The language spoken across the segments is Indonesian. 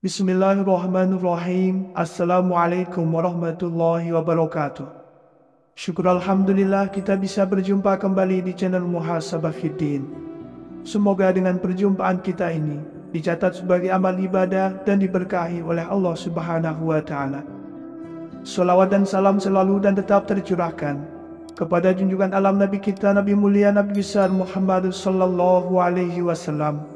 Bismillahirrahmanirrahim. Assalamualaikum warahmatullahi wabarakatuh. Syukur Alhamdulillah kita bisa berjumpa kembali di channel Muhasabah Fiddin. Semoga dengan perjumpaan kita ini dicatat sebagai amal ibadah dan diberkahi oleh Allah Subhanahu wa Ta'ala. Salawat dan salam selalu dan tetap tercurahkan kepada junjungan alam Nabi kita, Nabi mulia, Nabi besar Muhammad sallallahu alaihi wasallam.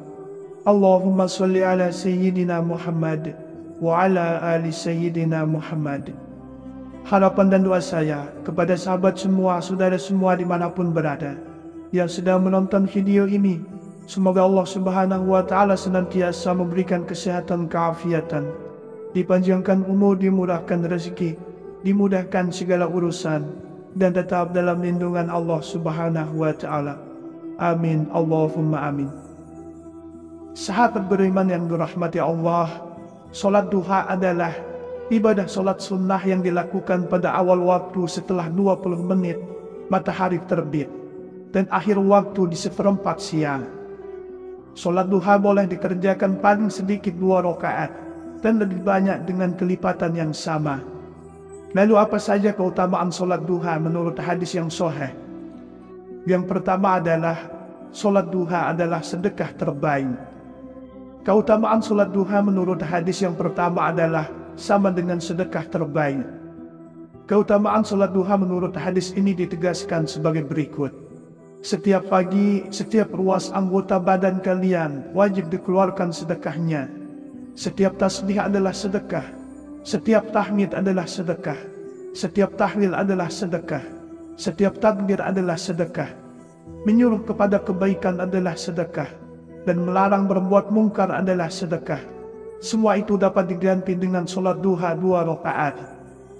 Allahumma salli ala Sayyidina Muhammad wa ala ali Sayyidina Muhammad. Harapan dan doa saya kepada sahabat semua, saudara semua dimanapun berada yang sedang menonton video ini, semoga Allah Subhanahu wa Ta'ala senantiasa memberikan kesehatan, keafiatan, dipanjangkan umur, dimurahkan rezeki, dimudahkan segala urusan, dan tetap dalam lindungan Allah Subhanahu wa Ta'ala. Amin, Allahumma amin. Sahabat beriman yang dirahmati Allah, solat duha adalah ibadah solat sunnah yang dilakukan pada awal waktu setelah 20 menit matahari terbit dan akhir waktu di seperempat siang. Solat duha boleh dikerjakan paling sedikit 2 rakaat dan lebih banyak dengan kelipatan yang sama. Lalu apa saja keutamaan solat duha menurut hadis yang sahih? Yang pertama adalah solat duha adalah sedekah terbaik. Keutamaan solat duha menurut hadis yang pertama adalah sama dengan sedekah terbaik. Keutamaan solat duha menurut hadis ini ditegaskan sebagai berikut. Setiap pagi, setiap ruas anggota badan kalian wajib dikeluarkan sedekahnya. Setiap tasbih adalah sedekah. Setiap tahmid adalah sedekah. Setiap tahlil adalah sedekah. Setiap takbir adalah sedekah. Menyuruh kepada kebaikan adalah sedekah. Dan melarang berbuat mungkar adalah sedekah. Semua itu dapat diganti dengan solat duha 2 rakaat.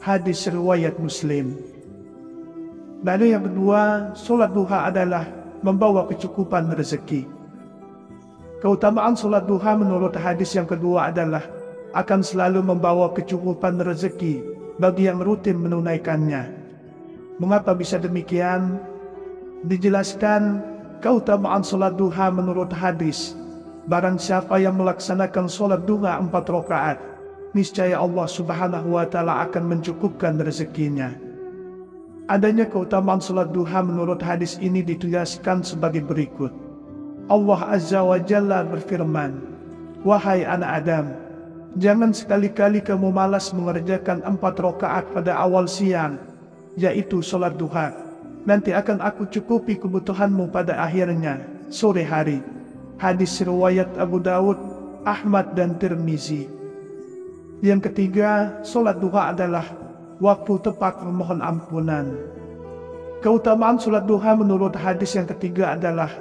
Hadis riwayat Muslim. Lalu yang kedua, solat duha adalah membawa kecukupan rezeki. Keutamaan solat duha menurut hadis yang kedua adalah akan selalu membawa kecukupan rezeki bagi yang rutin menunaikannya. Mengapa bisa demikian? Dijelaskan keutamaan solat duha menurut hadis, barang siapa yang melaksanakan solat duha 4 rakaat, niscaya Allah Subhanahu wa Ta'ala akan mencukupkan rezekinya. Adanya keutamaan solat duha menurut hadis ini ditegaskan sebagai berikut. Allah Azza wa Jalla berfirman, "Wahai anak Adam, jangan sekali-kali kamu malas mengerjakan 4 rakaat pada awal siang, yaitu solat duha. Nanti akan aku cukupi kebutuhanmu pada akhirnya, sore hari." Hadis riwayat Abu Daud, Ahmad dan Tirmizi. Yang ketiga, solat duha adalah waktu tepat memohon ampunan. Keutamaan solat duha menurut hadis yang ketiga adalah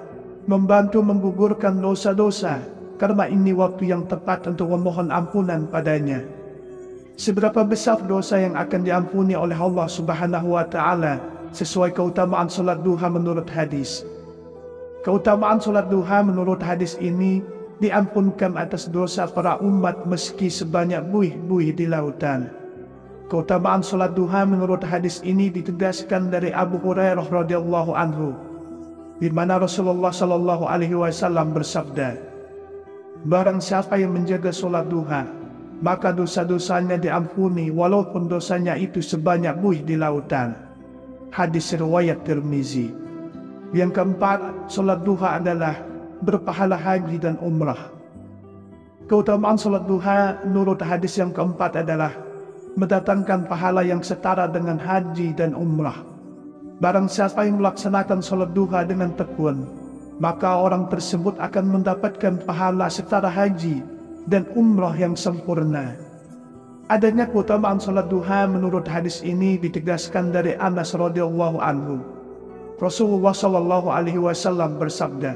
membantu menggugurkan dosa-dosa, karena ini waktu yang tepat untuk memohon ampunan padanya. Seberapa besar dosa yang akan diampuni oleh Allah Subhanahu wa Ta'ala sesuai keutamaan solat duha menurut hadis. Keutamaan solat duha menurut hadis ini diampunkan atas dosa para umat meski sebanyak buih-buih di lautan. Keutamaan solat duha menurut hadis ini ditegaskan dari Abu Hurairah radhiyallahu anhu, di mana Rasulullah sallallahu alaihi wasallam bersabda, "Barang siapa yang menjaga solat duha, maka dosa-dosanya diampuni walaupun dosanya itu sebanyak buih di lautan." Hadis riwayat Tirmizi. Yang keempat, solat duha adalah berpahala haji dan umrah. Keutamaan solat duha menurut hadis yang keempat adalah mendatangkan pahala yang setara dengan haji dan umrah. Barang siapa yang melaksanakan solat duha dengan tekun, maka orang tersebut akan mendapatkan pahala setara haji dan umrah yang sempurna. Adanya keutamaan solat duha menurut hadis ini ditegaskan dari Anas radhiyallahu anhu. Rasulullah sallallahu alaihi wasallam bersabda,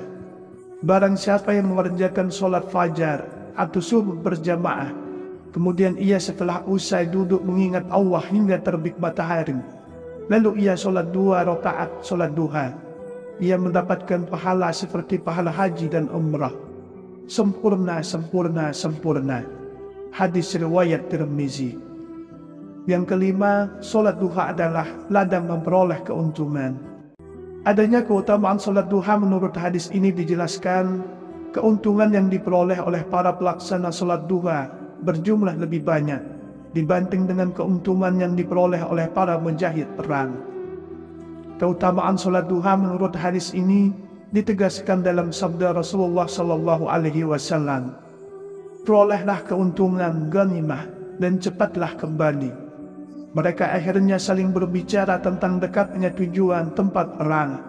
"Barang siapa yang mengerjakan solat fajar atau subuh berjamaah, kemudian ia setelah usai duduk mengingat Allah hingga terbit matahari, lalu ia solat 2 rakaat solat duha, ia mendapatkan pahala seperti pahala haji dan umrah. Sempurna, sempurna, sempurna. Hadis riwayat Tirmizi. Yang kelima, solat duha adalah ladang memperoleh keuntungan. Adanya keutamaan solat duha menurut hadis ini dijelaskan, keuntungan yang diperoleh oleh para pelaksana solat duha berjumlah lebih banyak dibanding dengan keuntungan yang diperoleh oleh para mujahid perang. Keutamaan solat duha menurut hadis ini ditegaskan dalam sabda Rasulullah Sallallahu Alaihi Wasallam. Perolehlah keuntungan ghanimah dan cepatlah kembali. Mereka akhirnya saling berbicara tentang dekatnya tujuan tempat perang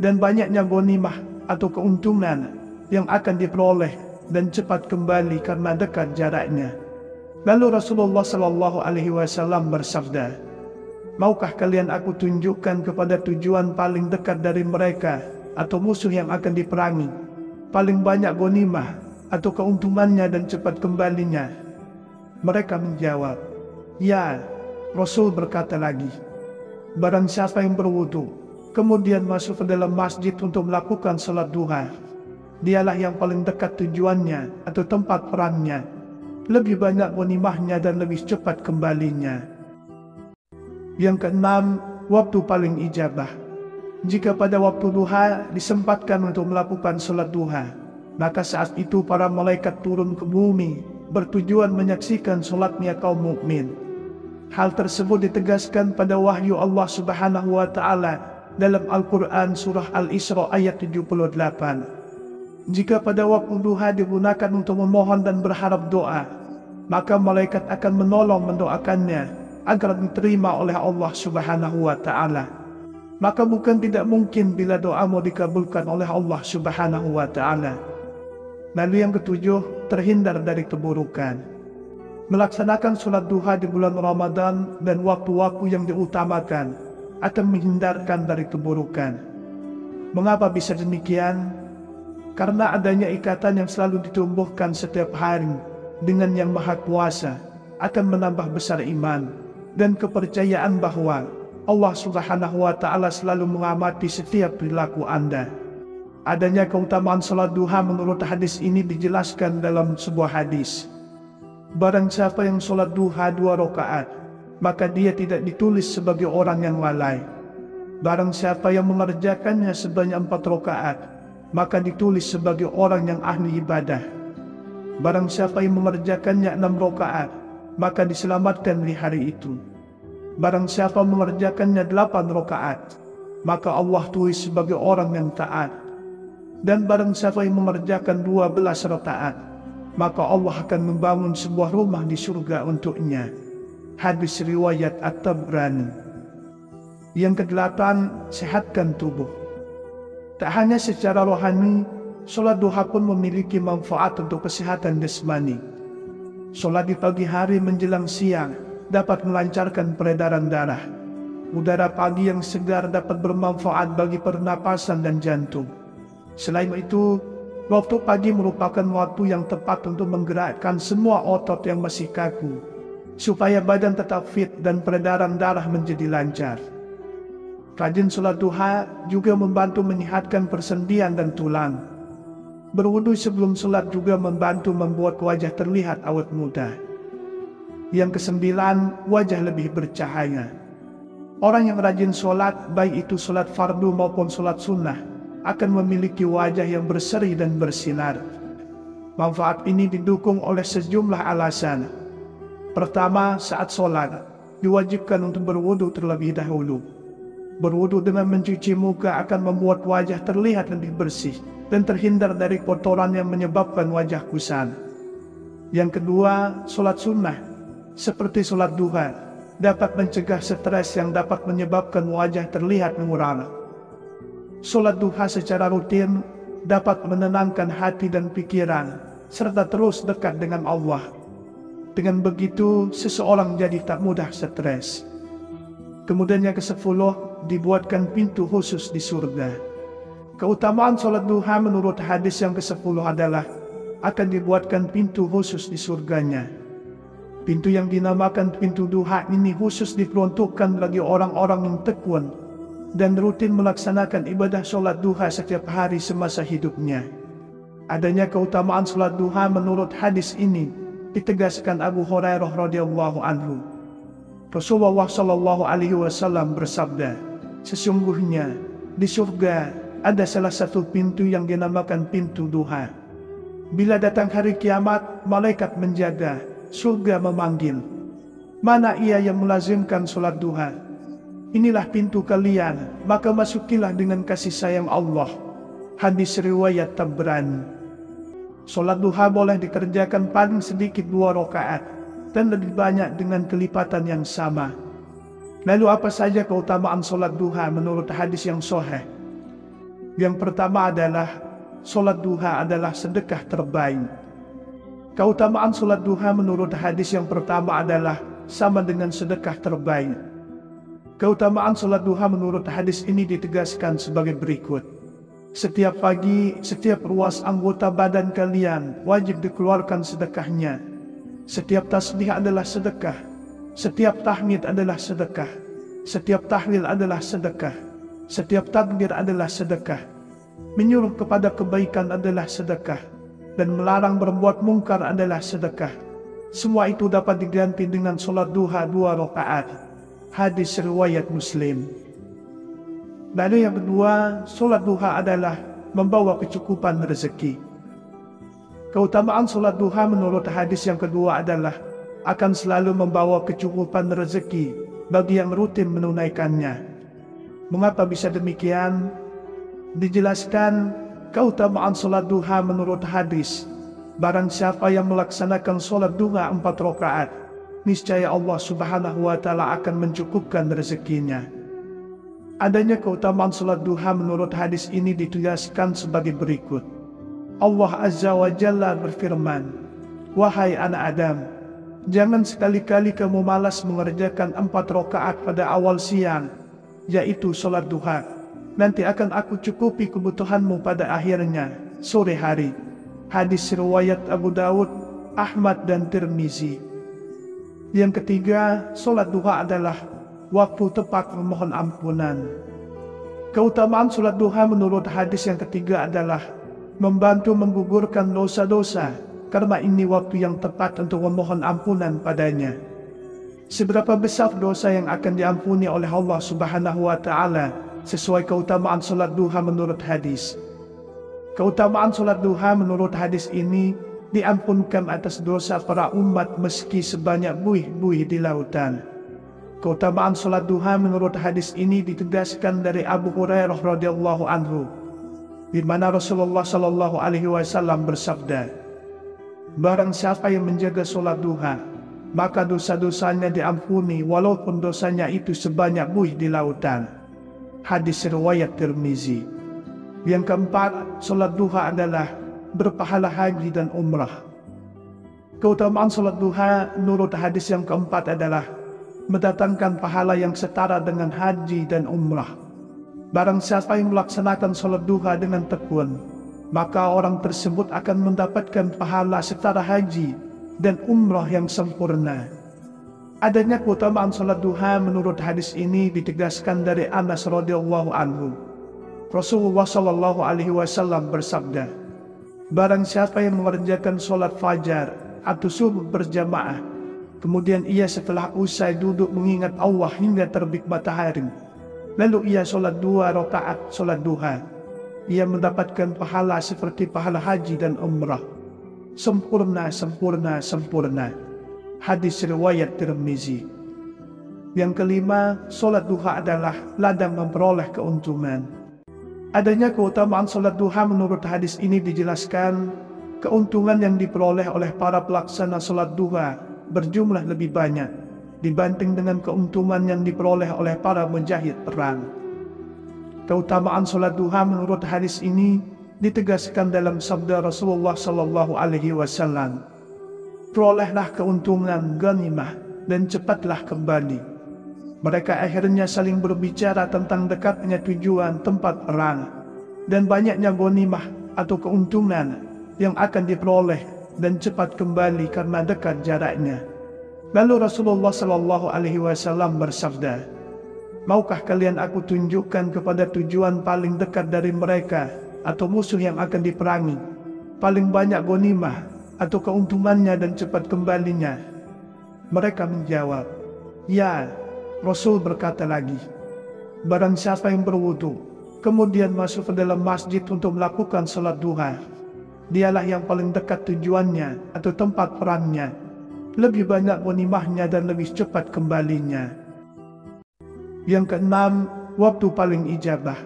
dan banyaknya ghanimah atau keuntungan yang akan diperoleh dan cepat kembali karena dekat jaraknya. Lalu Rasulullah Sallallahu Alaihi Wasallam bersabda, "Maukah kalian aku tunjukkan kepada tujuan paling dekat dari mereka atau musuh yang akan diperangi, paling banyak ghanimah atau keuntungannya dan cepat kembalinya?" Mereka menjawab, "Ya." Rasul berkata lagi, "Barang siapa yang berwudu, kemudian masuk ke dalam masjid untuk melakukan salat duha, dialah yang paling dekat tujuannya atau tempat perangnya, lebih banyak ghanimahnya dan lebih cepat kembalinya." Yang keenam, waktu paling ijabah. Jika pada waktu duha disempatkan untuk melakukan salat duha, maka saat itu para malaikat turun ke bumi bertujuan menyaksikan salatnya kaum mukmin. Hal tersebut ditegaskan pada wahyu Allah Subhanahu wa Ta'ala dalam Al-Quran Surah Al-Isra ayat 78. Jika pada waktu duha digunakan untuk memohon dan berharap doa, maka malaikat akan menolong mendoakannya agar diterima oleh Allah Subhanahu wa Ta'ala. Maka bukan tidak mungkin bila doamu dikabulkan oleh Allah Subhanahu wa Ta'ala. Lalu yang ketujuh, terhindar dari keburukan. Melaksanakan sholat duha di bulan Ramadan dan waktu-waktu yang diutamakan akan menghindarkan dari keburukan. Mengapa bisa demikian? Karena adanya ikatan yang selalu ditumbuhkan setiap hari dengan Yang Maha Kuasa akan menambah besar iman dan kepercayaan bahwa Allah Subhanahu wa Ta'ala selalu mengamati setiap perilaku Anda. Adanya keutamaan salat duha menurut hadis ini dijelaskan dalam sebuah hadis. Barang siapa yang salat duha 2 rakaat, maka dia tidak ditulis sebagai orang yang lalai. Barang siapa yang mengerjakannya sebanyak 4 rakaat, maka ditulis sebagai orang yang ahli ibadah. Barang siapa yang mengerjakannya 6 rakaat, maka diselamatkan di hari itu. Barang siapa mengerjakannya 8 rakaat, maka Allah tulis sebagai orang yang taat. Dan barang siapa yang mengerjakan 12 rakaat, maka Allah akan membangun sebuah rumah di surga untuknya. Hadis riwayat At-Tabrani. Yang kedelapan, sehatkan tubuh. Tak hanya secara rohani, sholat duha pun memiliki manfaat untuk kesehatan jasmani. Sholat di pagi hari menjelang siang dapat melancarkan peredaran darah. Udara pagi yang segar dapat bermanfaat bagi pernapasan dan jantung. Selain itu, waktu pagi merupakan waktu yang tepat untuk menggerakkan semua otot yang masih kaku, supaya badan tetap fit dan peredaran darah menjadi lancar. Rajin sholat duha juga membantu menyehatkan persendian dan tulang. Berwudu sebelum sholat juga membantu membuat wajah terlihat awet muda. Yang kesembilan, wajah lebih bercahaya. Orang yang rajin sholat, baik itu sholat fardu maupun sholat sunnah, akan memiliki wajah yang berseri dan bersinar. Manfaat ini didukung oleh sejumlah alasan. Pertama, saat sholat, diwajibkan untuk berwudu terlebih dahulu. Berwudu dengan mencuci muka akan membuat wajah terlihat lebih bersih dan terhindar dari kotoran yang menyebabkan wajah kusam. Yang kedua, sholat sunnah, seperti sholat duha, dapat mencegah stres yang dapat menyebabkan wajah terlihat muram. Sholat duha secara rutin dapat menenangkan hati dan pikiran, serta terus dekat dengan Allah. Dengan begitu, seseorang jadi tak mudah stres. Kemudian yang ke-10, dibuatkan pintu khusus di surga. Keutamaan sholat duha menurut hadis yang ke-10 adalah akan dibuatkan pintu khusus di surganya. Pintu yang dinamakan pintu duha ini khusus diperuntukkan bagi orang-orang yang tekun, dan rutin melaksanakan ibadah sholat duha setiap hari semasa hidupnya. Adanya keutamaan sholat duha menurut hadis ini ditegaskan Abu Hurairah radhiyallahu anhu. Rasulullah Shallallahu Alaihi Wasallam bersabda, sesungguhnya di surga ada salah satu pintu yang dinamakan pintu duha. Bila datang hari kiamat, malaikat menjaga, surga memanggil, mana ia yang melazimkan sholat duha? Inilah pintu kalian, maka masukilah dengan kasih sayang Allah. Hadis riwayat Tabrani. Sholat duha boleh dikerjakan paling sedikit 2 rakaat dan lebih banyak dengan kelipatan yang sama. Lalu apa saja keutamaan sholat duha menurut hadis yang sahih? Yang pertama adalah sholat duha adalah sedekah terbaik. Keutamaan sholat duha menurut hadis yang pertama adalah sama dengan sedekah terbaik. Keutamaan sholat duha menurut hadis ini ditegaskan sebagai berikut. Setiap pagi, setiap ruas anggota badan kalian wajib dikeluarkan sedekahnya. Setiap tasbih adalah sedekah. Setiap tahmid adalah sedekah. Setiap tahlil adalah sedekah. Setiap takbir adalah sedekah. Menyuruh kepada kebaikan adalah sedekah. Dan melarang berbuat mungkar adalah sedekah. Semua itu dapat diganti dengan sholat duha 2 rakaat. Hadis riwayat Muslim. Lalu yang kedua, sholat duha adalah membawa kecukupan rezeki. Keutamaan sholat duha menurut hadis yang kedua adalah akan selalu membawa kecukupan rezeki bagi yang rutin menunaikannya. Mengapa bisa demikian? Dijelaskan keutamaan sholat duha menurut hadis. Barang siapa yang melaksanakan sholat duha 4 rakaat, niscaya Allah Subhanahu wa Ta'ala akan mencukupkan rezekinya. Adanya keutamaan sholat duha menurut hadis ini ditegaskan sebagai berikut. Allah Azza wa Jalla berfirman, wahai anak Adam, jangan sekali-kali kamu malas mengerjakan 4 rakaat pada awal siang, yaitu sholat duha. Nanti akan aku cukupi kebutuhanmu pada akhirnya, sore hari. Hadis riwayat Abu Dawud, Ahmad dan Tirmizi. Yang ketiga, sholat duha adalah waktu tepat memohon ampunan. Keutamaan sholat duha menurut hadis yang ketiga adalah membantu menggugurkan dosa-dosa, karena ini waktu yang tepat untuk memohon ampunan padanya. Seberapa besar dosa yang akan diampuni oleh Allah Subhanahu wa Ta'ala sesuai keutamaan sholat duha menurut hadis. Keutamaan sholat duha menurut hadis ini diampunkan atas dosa para umat meski sebanyak buih-buih di lautan. Keutamaan sholat duha menurut hadis ini ditegaskan dari Abu Hurairah radhiyallahu anhu, di mana Rasulullah Shallallahu Alaihi Wasallam bersabda, barang siapa yang menjaga sholat duha, maka dosa-dosanya diampuni walaupun dosanya itu sebanyak buih di lautan. Hadis riwayat Tirmizi. Yang keempat, sholat duha adalah berpahala haji dan umrah. Keutamaan sholat duha menurut hadis yang keempat adalah mendatangkan pahala yang setara dengan haji dan umrah. Barang siapa yang melaksanakan sholat duha dengan tekun, maka orang tersebut akan mendapatkan pahala setara haji dan umrah yang sempurna. Adanya keutamaan sholat duha menurut hadis ini ditegaskan dari Anas radhiyallahu anhu. Rasulullah Shallallahu Alaihi Wasallam bersabda, barang siapa yang mengerjakan sholat fajar atau subuh berjamaah, kemudian ia setelah usai duduk mengingat Allah hingga terbit matahari, lalu ia sholat 2 rakaat sholat duha, ia mendapatkan pahala seperti pahala haji dan umrah. Sempurna, sempurna, sempurna. Hadis riwayat Tirmizi. Yang kelima, sholat duha adalah ladang memperoleh keuntungan. Adanya keutamaan sholat duha menurut hadis ini dijelaskan, keuntungan yang diperoleh oleh para pelaksana sholat duha berjumlah lebih banyak dibanding dengan keuntungan yang diperoleh oleh para mujahid perang. Keutamaan sholat duha menurut hadis ini ditegaskan dalam sabda Rasulullah Sallallahu Alaihi Wasallam, perolehlah keuntungan ghanimah dan cepatlah kembali. Mereka akhirnya saling berbicara tentang dekatnya tujuan tempat perang dan banyaknya ghanimah atau keuntungan yang akan diperoleh dan cepat kembali karena dekat jaraknya. Lalu Rasulullah Sallallahu Alaihi Wasallam bersabda, Maukah kalian aku tunjukkan kepada tujuan paling dekat dari mereka, atau musuh yang akan diperangi, paling banyak ghanimah, atau keuntungannya dan cepat kembalinya? Mereka menjawab, ya. Rasul berkata lagi, barang siapa yang berwudu, kemudian masuk ke dalam masjid untuk melakukan salat duha, dialah yang paling dekat tujuannya atau tempat perangnya, lebih banyak ghanimahnya dan lebih cepat kembalinya. Yang keenam, waktu paling ijabah.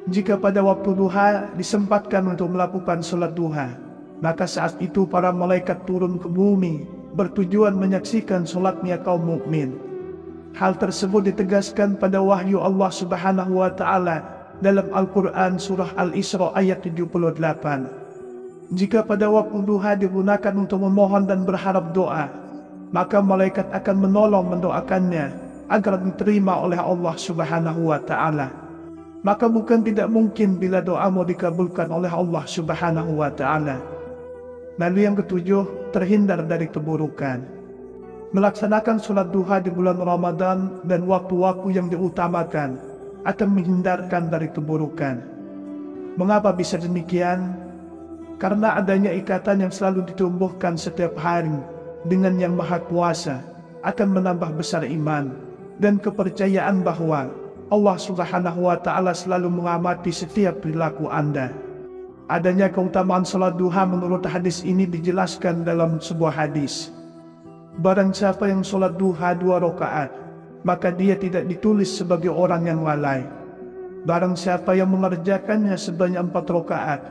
Jika pada waktu duha disempatkan untuk melakukan salat duha, maka saat itu para malaikat turun ke bumi bertujuan menyaksikan salatnya kaum mukmin. Hal tersebut ditegaskan pada wahyu Allah Subhanahu wa taala dalam Al-Qur'an surah Al-Isra ayat 78. Jika pada waktu duha digunakan untuk memohon dan berharap doa, maka malaikat akan menolong mendoakannya agar diterima oleh Allah Subhanahu wa taala. Maka bukan tidak mungkin bila doamu dikabulkan oleh Allah Subhanahu wa taala. Lalu yang ketujuh, terhindar dari keburukan. Melaksanakan sholat duha di bulan Ramadan dan waktu-waktu yang diutamakan akan menghindarkan dari keburukan. Mengapa bisa demikian? Karena adanya ikatan yang selalu ditumbuhkan setiap hari dengan Yang Maha Kuasa akan menambah besar iman dan kepercayaan bahwa Allah Subhanahu wa taala selalu mengamati setiap perilaku Anda. Adanya keutamaan salat duha menurut hadis ini dijelaskan dalam sebuah hadis. Barang siapa yang salat duha 2 rakaat, maka dia tidak ditulis sebagai orang yang lalai. Barang siapa yang mengerjakannya sebanyak 4 rakaat,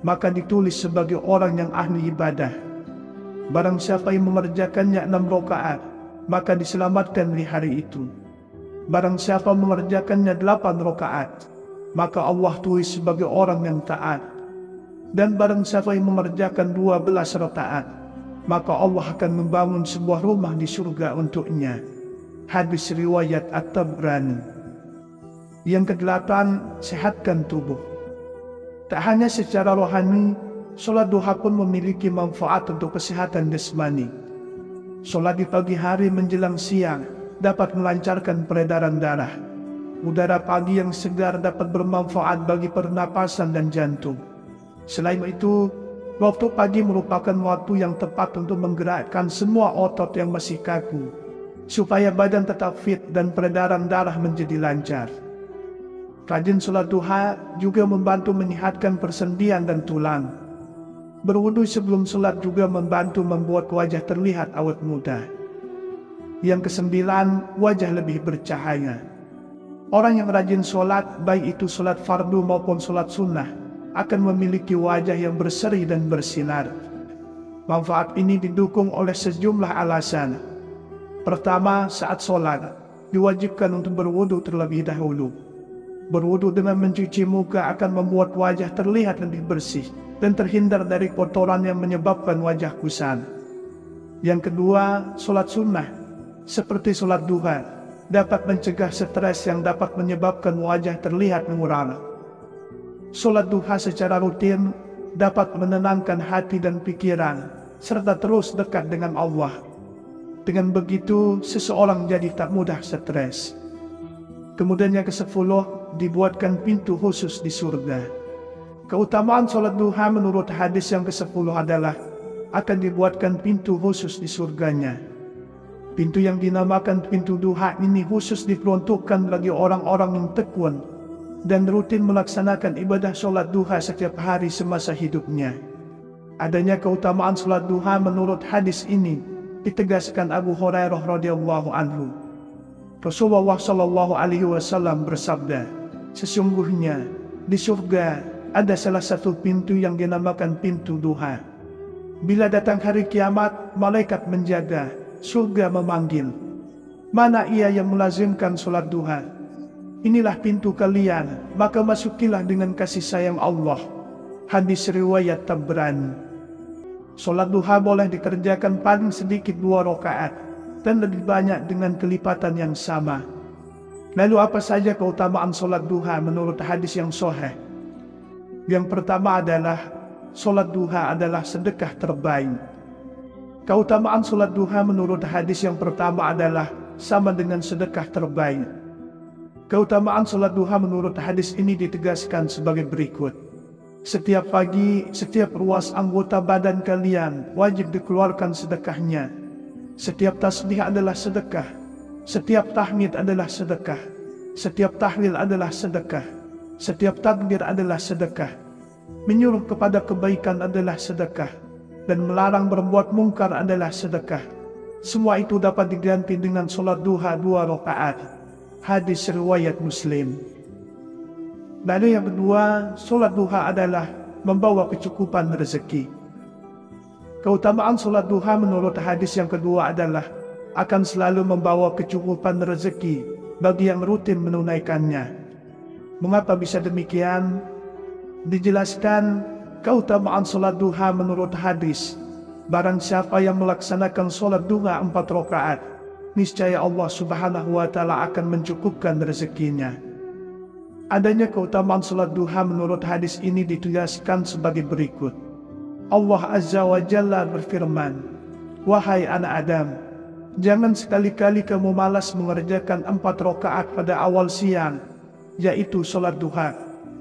maka ditulis sebagai orang yang ahli ibadah. Barang siapa yang mengerjakannya 6 rakaat, maka diselamatkan di hari itu. Barang siapa mengerjakannya 8 rakaat, maka Allah tulis sebagai orang yang taat. Dan barang siapa yang mengerjakan 12 rakaat, maka Allah akan membangun sebuah rumah di surga untuknya. Hadis riwayat At-Tabrani. Yang kedelapan, sehatkan tubuh. Tak hanya secara rohani, sholat duha pun memiliki manfaat untuk kesehatan jasmani. Sholat di pagi hari menjelang siang dapat melancarkan peredaran darah. Udara pagi yang segar dapat bermanfaat bagi pernapasan dan jantung. Selain itu, waktu pagi merupakan waktu yang tepat untuk menggerakkan semua otot yang masih kaku, supaya badan tetap fit dan peredaran darah menjadi lancar. Rajin sholat duha juga membantu menyehatkan persendian dan tulang. Berwudu sebelum sholat juga membantu membuat wajah terlihat awet muda. Yang kesembilan, wajah lebih bercahaya. Orang yang rajin sholat, baik itu sholat fardu maupun sholat sunnah, akan memiliki wajah yang berseri dan bersinar. Manfaat ini didukung oleh sejumlah alasan. Pertama, saat sholat diwajibkan untuk berwudu terlebih dahulu. Berwudu dengan mencuci muka akan membuat wajah terlihat lebih bersih dan terhindar dari kotoran yang menyebabkan wajah kusam. Yang kedua, sholat sunnah seperti sholat duha dapat mencegah stres yang dapat menyebabkan wajah terlihat muram. Sholat duha secara rutin dapat menenangkan hati dan pikiran, serta terus dekat dengan Allah. Dengan begitu, seseorang jadi tak mudah stres. Kemudian yang ke-10, dibuatkan pintu khusus di surga. Keutamaan sholat duha menurut hadis yang ke-10 adalah akan dibuatkan pintu khusus di surganya. Pintu yang dinamakan pintu duha ini khusus diperuntukkan bagi orang-orang yang tekun dan rutin melaksanakan ibadah sholat duha setiap hari semasa hidupnya. Adanya keutamaan sholat duha menurut hadis ini ditegaskan Abu Hurairah radhiyallahu anhu. Rasulullah Shallallahu Alaihi Wasallam bersabda, sesungguhnya di surga ada salah satu pintu yang dinamakan pintu duha. Bila datang hari kiamat, malaikat menjaga, surga memanggil, mana ia yang melazimkan sholat duha? Inilah pintu kalian, maka masukilah dengan kasih sayang Allah. Hadis riwayat Tabrani. Sholat duha boleh dikerjakan paling sedikit 2 rakaat dan lebih banyak dengan kelipatan yang sama. Lalu apa saja keutamaan sholat duha menurut hadis yang sahih? Yang pertama adalah sholat duha adalah sedekah terbaik. Keutamaan sholat duha menurut hadis yang pertama adalah sama dengan sedekah terbaik. Keutamaan sholat duha menurut hadis ini ditegaskan sebagai berikut. Setiap pagi, setiap ruas anggota badan kalian wajib dikeluarkan sedekahnya. Setiap tasbih adalah sedekah. Setiap tahmid adalah sedekah. Setiap tahlil adalah sedekah. Setiap takbir adalah sedekah. Menyuruh kepada kebaikan adalah sedekah. Dan melarang berbuat mungkar adalah sedekah. Semua itu dapat diganti dengan sholat duha 2 rakaat. Hadis riwayat Muslim. Lalu yang kedua, sholat duha adalah membawa kecukupan rezeki. Keutamaan sholat duha menurut hadis yang kedua adalah akan selalu membawa kecukupan rezeki bagi yang rutin menunaikannya. Mengapa bisa demikian? Dijelaskan keutamaan sholat duha menurut hadis. Barang siapa yang melaksanakan sholat duha 4 rakaat, niscaya Allah Subhanahu wa Ta'ala akan mencukupkan rezekinya. Adanya keutamaan sholat duha menurut hadis ini dituliskan sebagai berikut. Allah Azza wa Jalla berfirman, "Wahai anak Adam, jangan sekali-kali kamu malas mengerjakan 4 rakaat pada awal siang, yaitu sholat duha.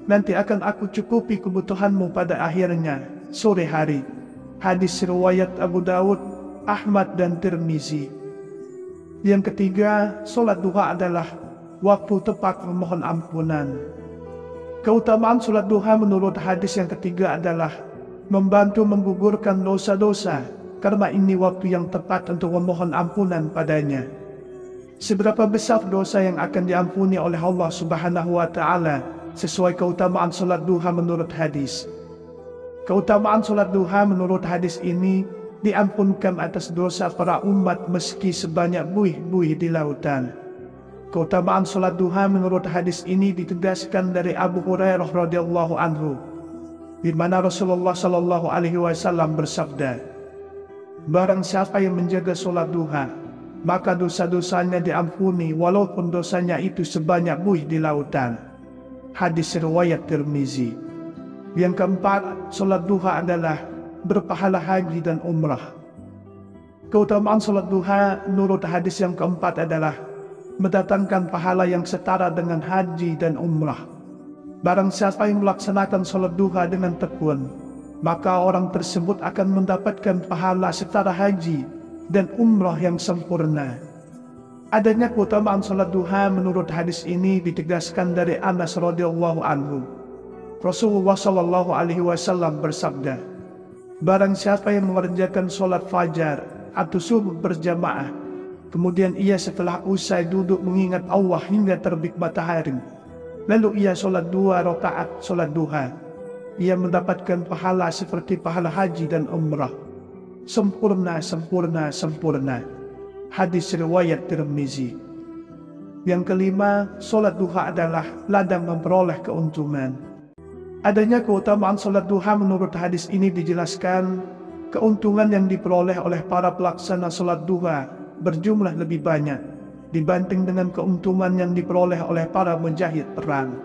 Nanti akan aku cukupi kebutuhanmu pada akhirnya, sore hari." Hadis riwayat Abu Dawud, Ahmad dan Tirmizi. Yang ketiga, sholat duha adalah waktu tepat memohon ampunan. Keutamaan sholat duha menurut hadis yang ketiga adalah membantu menggugurkan dosa-dosa, karena ini waktu yang tepat untuk memohon ampunan padanya. Seberapa besar dosa yang akan diampuni oleh Allah Subhanahu wa Ta'ala sesuai keutamaan sholat duha menurut hadis. Keutamaan sholat duha menurut hadis ini diampunkan atas dosa para umat meski sebanyak buih-buih di lautan. Keutamaan sholat duha menurut hadis ini ditegaskan dari Abu Hurairah radhiyallahu anhu, di mana Rasulullah Shallallahu Alaihi Wasallam bersabda, "Barang siapa yang menjaga sholat duha, maka dosa-dosanya diampuni walaupun dosanya itu sebanyak buih di lautan." Hadis riwayat Tirmizi. Yang keempat, sholat duha adalah berpahala haji dan umrah. Keutamaan sholat duha menurut hadis yang keempat adalah mendatangkan pahala yang setara dengan haji dan umrah. Barang siapa yang melaksanakan sholat duha dengan tekun, maka orang tersebut akan mendapatkan pahala setara haji dan umrah yang sempurna. Adanya keutamaan sholat duha menurut hadis ini ditegaskan dari Anas radhiyallahu anhu. Rasulullah Shallallahu Alaihi Wasallam bersabda, "Barang siapa yang mengerjakan sholat fajar atau subuh berjamaah, kemudian ia setelah usai duduk mengingat Allah hingga terbit matahari, lalu ia sholat 2 rakaat sholat duha, ia mendapatkan pahala seperti pahala haji dan umrah. Sempurna, sempurna, sempurna." Hadis riwayat Tirmizi. Yang kelima, sholat duha adalah ladang memperoleh keuntungan. Adanya keutamaan sholat duha menurut hadis ini dijelaskan, keuntungan yang diperoleh oleh para pelaksana sholat duha berjumlah lebih banyak dibanding dengan keuntungan yang diperoleh oleh para mujahid perang.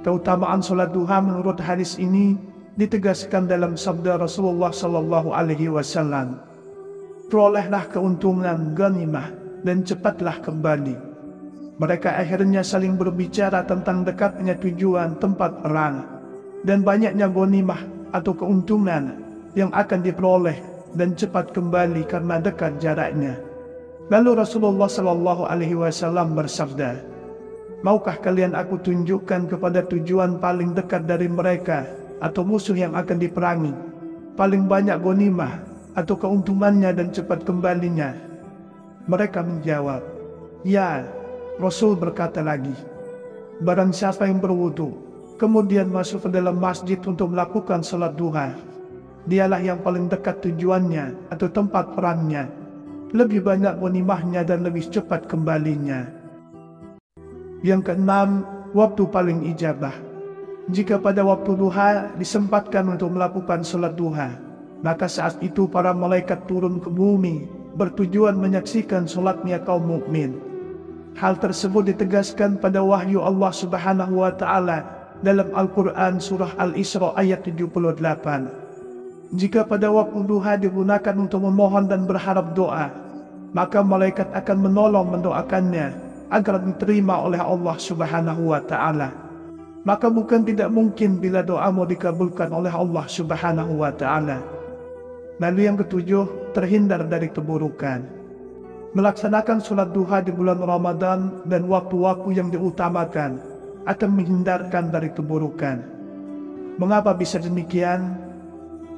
Keutamaan sholat duha menurut hadis ini ditegaskan dalam sabda Rasulullah Sallallahu Alaihi Wasallam, "Perolehlah keuntungan ghanimah dan cepatlah kembali." Mereka akhirnya saling berbicara tentang dekatnya tujuan tempat perang dan banyaknya ghanimah atau keuntungan yang akan diperoleh dan cepat kembali karena dekat jaraknya. Lalu Rasulullah Shallallahu Alaihi Wasallam bersabda, "Maukah kalian aku tunjukkan kepada tujuan paling dekat dari mereka atau musuh yang akan diperangi, paling banyak ghanimah atau keuntungannya dan cepat kembalinya?" Mereka menjawab, "Ya." Rasul berkata lagi, "Barang siapa yang berwudu, kemudian masuk ke dalam masjid untuk melakukan sholat duha, dialah yang paling dekat tujuannya atau tempat perangnya, lebih banyak ghanimahnya dan lebih cepat kembalinya." Yang keenam, waktu paling ijabah. Jika pada waktu duha disempatkan untuk melakukan sholat duha, maka saat itu para malaikat turun ke bumi bertujuan menyaksikan sholatnya kaum mukmin. Hal tersebut ditegaskan pada wahyu Allah Subhanahu wa Ta'ala dalam Al-Quran Surah Al-Isra ayat 78. Jika pada waktu duha digunakan untuk memohon dan berharap doa, maka malaikat akan menolong mendoakannya agar diterima oleh Allah Subhanahu wa Ta'ala. Maka bukan tidak mungkin bila doamu dikabulkan oleh Allah Subhanahu wa Ta'ala. Lalu yang ketujuh, terhindar dari keburukan. Melaksanakan sholat duha di bulan Ramadan dan waktu-waktu yang diutamakan akan menghindarkan dari keburukan. Mengapa bisa demikian?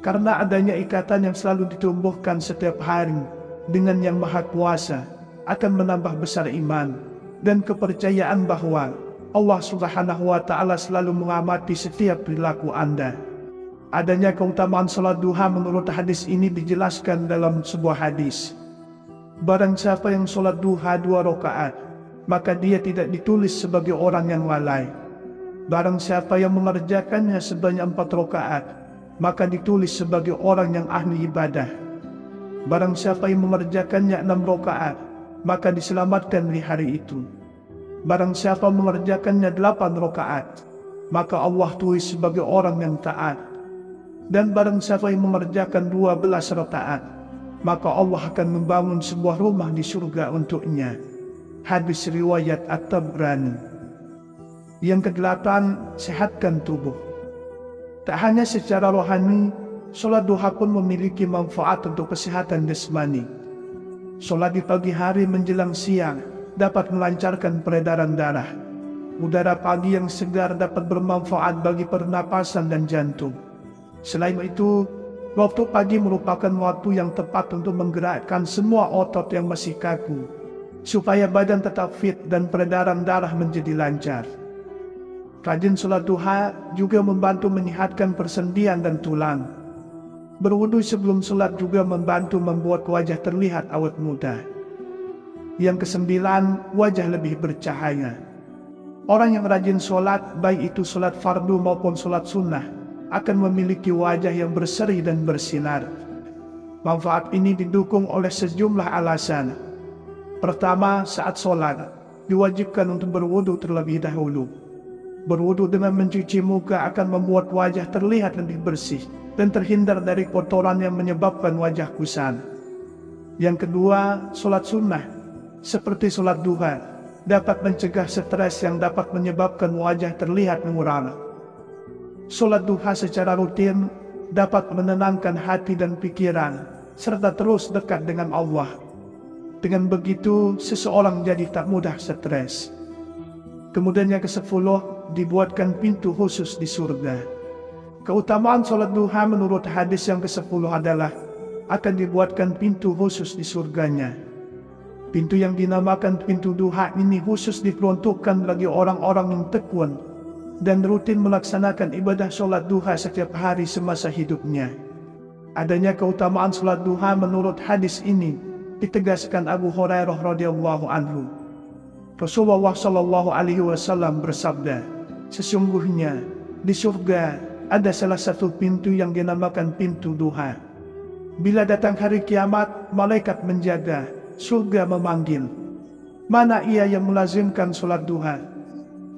Karena adanya ikatan yang selalu ditumbuhkan setiap hari dengan Yang Maha Kuasa akan menambah besar iman dan kepercayaan bahwa Allah Subhanahu wa Ta'ala selalu mengamati setiap perilaku Anda. Adanya keutamaan salat duha menurut hadis ini dijelaskan dalam sebuah hadis. Barang siapa yang salat duha 2 rakaat, maka dia tidak ditulis sebagai orang yang lalai. Barang siapa yang mengerjakannya sebanyak 4 rakaat, maka ditulis sebagai orang yang ahli ibadah. Barang siapa yang mengerjakannya 6 rakaat, maka diselamatkan di hari itu. Barang siapa mengerjakannya 8 rakaat, maka Allah tulis sebagai orang yang taat. Dan barang siapa yang mengerjakan 12 rakaat, maka Allah akan membangun sebuah rumah di surga untuknya. Hadis riwayat At-Tabrani. Yang ke-8, sehatkan tubuh. Tak hanya secara rohani, sholat duha pun memiliki manfaat untuk kesehatan jasmani. Sholat di pagi hari menjelang siang dapat melancarkan peredaran darah. Udara pagi yang segar dapat bermanfaat bagi pernapasan dan jantung. Selain itu, waktu pagi merupakan waktu yang tepat untuk menggerakkan semua otot yang masih kaku, supaya badan tetap fit dan peredaran darah menjadi lancar. Rajin sholat duha juga membantu menyehatkan persendian dan tulang. Berwudu sebelum sholat juga membantu membuat wajah terlihat awet muda. Yang ke-9, wajah lebih bercahaya. Orang yang rajin sholat, baik itu sholat fardu maupun sholat sunnah, akan memiliki wajah yang berseri dan bersinar. Manfaat ini didukung oleh sejumlah alasan. Pertama, saat sholat, diwajibkan untuk berwudu terlebih dahulu. Berwudu dengan mencuci muka akan membuat wajah terlihat lebih bersih dan terhindar dari kotoran yang menyebabkan wajah kusam. Yang kedua, sholat sunnah, seperti sholat duha, dapat mencegah stres yang dapat menyebabkan wajah terlihat muram. Sholat duha secara rutin dapat menenangkan hati dan pikiran, serta terus dekat dengan Allah. Dengan begitu, seseorang jadi tak mudah stres. Kemudian yang ke-10, dibuatkan pintu khusus di surga. Keutamaan sholat duha menurut hadis yang ke-10 adalah akan dibuatkan pintu khusus di surganya. Pintu yang dinamakan pintu duha ini khusus diperuntukkan bagi orang-orang yang tekun dan rutin melaksanakan ibadah sholat duha setiap hari semasa hidupnya. Adanya keutamaan sholat duha menurut hadis ini ditegaskan Abu Hurairah radhiyallahu anhu. Rasulullah Shallallahu Alaihi Wasallam bersabda, sesungguhnya di surga ada salah satu pintu yang dinamakan pintu duha. Bila datang hari kiamat, malaikat menjaga, surga memanggil, mana ia yang melazimkan sholat duha?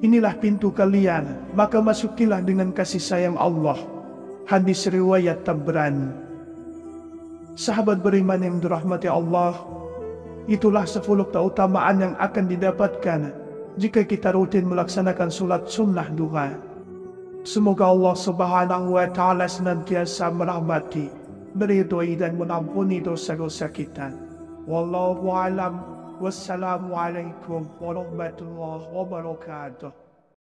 Inilah pintu kalian, maka masukilah dengan kasih sayang Allah. Hadis riwayat Tabrani. Sahabat beriman yang dirahmati Allah, itulah 10 keutamaan yang akan didapatkan jika kita rutin melaksanakan sholat sunnah duha. Semoga Allah Subhanahu wa Ta'ala senantiasa merahmati, meridhoi dan mengampuni dosa-dosa kita. Wallahu a'lam. Wassalamualaikum warahmatullahi wabarakatuh.